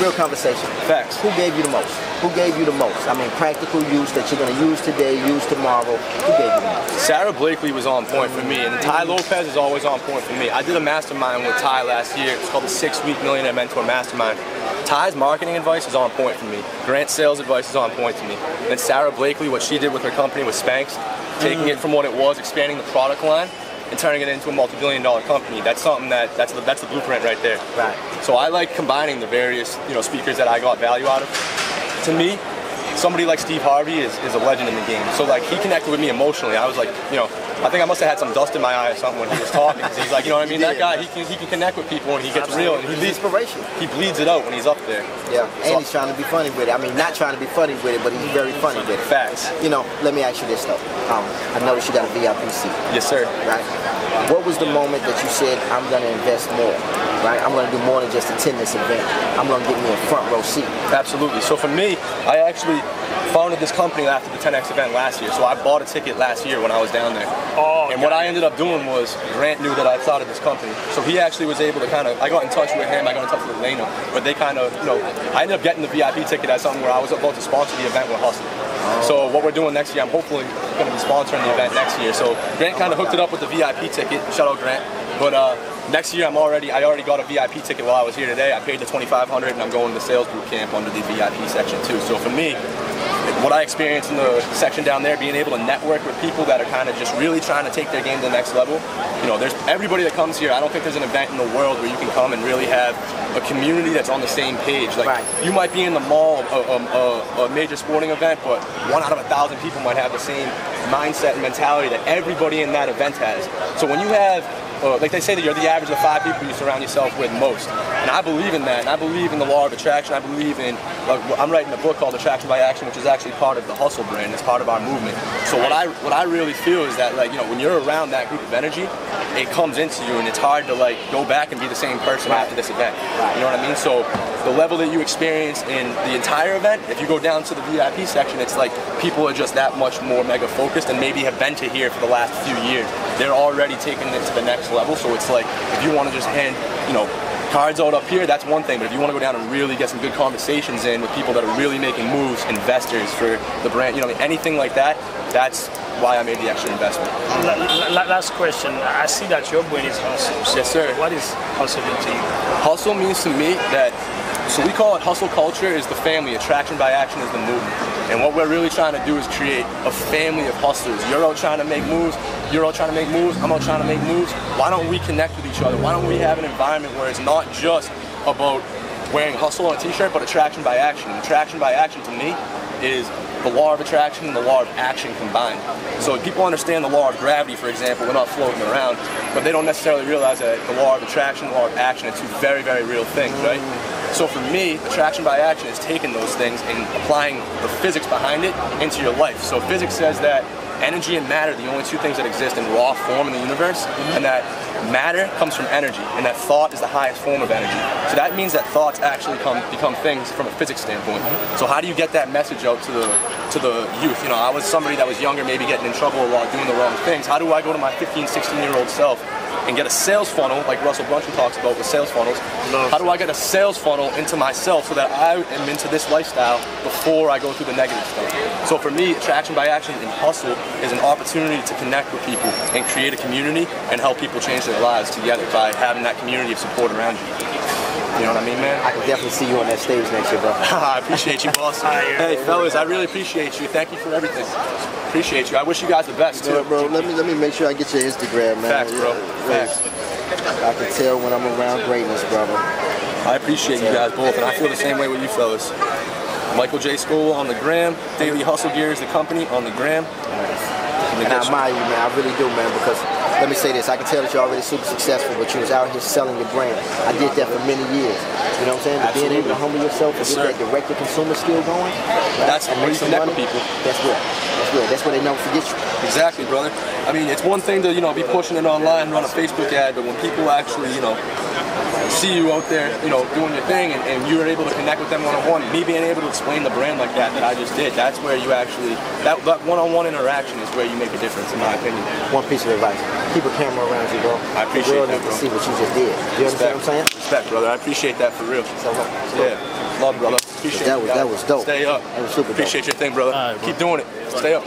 Real conversation. Facts. Who gave you the most? Who gave you the most? I mean, practical use that you're going to use today, use tomorrow. Who gave you the most? Sarah Blakely was on point for me, and Ty Lopez is always on point for me. I did a mastermind with Ty last year. It's called the 6-Week Millionaire Mentor Mastermind. Ty's marketing advice is on point for me. Grant's sales advice is on point to me. And then Sarah Blakely, what she did with her company with Spanx, taking it from what it was, expanding the product line, and turning it into a multi-billion-dollar company. That's something that's the blueprint right there. Right. So I like combining the various speakers that I got value out of. To me, somebody like Steve Harvey is a legend in the game. So like he connected with me emotionally. I was like, I think I must have had some dust in my eye or something when he was talking. He's like, you know what I mean? That guy, he can connect with people and he gets real. And he inspiration. He bleeds it out when he's up there. Yeah, and he's trying to be funny with it. I mean, not trying to be funny with it, but he's very funny with it. Facts. Let me ask you this though. I noticed you got a VIP seat. Yes, sir. Right. What was the moment that you said, I'm going to invest more? Right? I'm going to do more than just attend this event. I'm going to get me a front row seat. Absolutely. So for me, I actually founded this company after the 10X event last year. So I bought a ticket last year when I was down there. And what I ended up doing was, Grant knew that I started this company. So he actually was able to I got in touch with him, I got in touch with Elena, but they I ended up getting the VIP ticket as something where I was about to sponsor the event with Hustler. So what we're doing next year, I'm hopefully going to be sponsoring the event next year. So Grant kind of hooked it up with the VIP ticket. Shout out Grant. But next year I already got a VIP ticket while I was here today. I paid the $2,500 and I'm going to the sales boot camp under the VIP section too. So for me, what I experienced in the section down there, being able to network with people that are kind of just really trying to take their game to the next level. There's everybody that comes here. I don't think there's an event in the world where you can come and really have a community that's on the same page. Like you might be in the mall, a major sporting event, but 1 out of 1,000 people might have the same mindset and mentality that everybody in that event has. So when you have like they say that you're the average of 5 people you surround yourself with most. And I believe in that, and I believe in the law of attraction. I believe in, I'm writing a book called Attraction by Action, which is actually part of the Hustle brand. It's part of our movement. So what I really feel is that when you're around that group of energy, it comes into you, and it's hard to go back and be the same person after this event. You know what I mean? So the level that you experience in the entire event, if you go down to the VIP section, it's like people are just that much more mega focused and maybe have been to here for the last few years. They're already taking it to the next level. So it's like, if you want to just hand, cards out up here, that's one thing. But if you want to go down and really get some good conversations in with people that are really making moves, investors for the brand, anything like that, that's why I made the extra investment. Last question. I see that your brain is hustle. So yes, sir. What is hustle to you? Hustle means to me that, so we call it hustle culture is the family, attraction by action is the movement. And what we're really trying to do is create a family of hustlers. You're out trying to make moves, you're out trying to make moves, I'm out trying to make moves. Why don't we connect with each other? Why don't we have an environment where it's not just about wearing hustle on a t-shirt, but attraction by action. And attraction by action to me is the law of attraction and the law of action combined. So people understand the law of gravity, for example, we're not floating around, but they don't necessarily realize that the law of attraction and the law of action are two very, very real things, right? So for me, attraction by action is taking those things and applying the physics behind it into your life. So physics says that energy and matter are the only two things that exist in raw form in the universe, and that matter comes from energy, and that thought is the highest form of energy. So that means that thoughts actually become things from a physics standpoint. So how do you get that message out to the youth? I was somebody that was younger, maybe getting in trouble a lot, doing the wrong things. How do I go to my 15, 16-year-old self and get a sales funnel, like Russell Brunson talks about with sales funnels? How do I get a sales funnel into myself so that I am into this lifestyle before I go through the negative stuff? So for me, attraction by action and hustle is an opportunity to connect with people and create a community and help people change their lives together by having that community of support around you. You know what I mean, man? I can definitely see you on that stage next year, bro. I appreciate you, boss. Hey, fellas, I really appreciate you. Thank you for everything. Appreciate you. I wish you guys the best, too. Bro, let me make sure I get your Instagram, man. Facts, bro. Facts. I can tell when I'm around greatness, brother. I appreciate you guys both, and I feel the same way with you fellas. Michael J. Scola on the gram. Daily Hustle Gear is the company on the gram. And I admire you, man. I really do, man, because let me say this. I can tell that you're already super successful, but you was out here selling your brand. I did that for many years. You know what I'm saying? But being able to humble yourself and get that direct-to-consumer skill going, that's where you connect with people. That's real. That's real. That's where they never forget you. Exactly, brother. I mean, it's one thing to, be pushing it online, run a Facebook ad, but when people actually, see you out there, you know, doing your thing, and you were able to connect with them one-on-one. Me being able to explain the brand like that I just did, that's where you actually, that one-on-one interaction is where you make a difference, in my opinion. One piece of advice: keep a camera around you, bro. I appreciate the world that, needs bro. to see what you just did. You understand what I'm saying? Respect, brother. I appreciate that for real. So, yeah, love, brother. Appreciate that was dope. Stay up. That was super dope. Appreciate your thing, brother. All right, bro. Keep doing it. Stay up.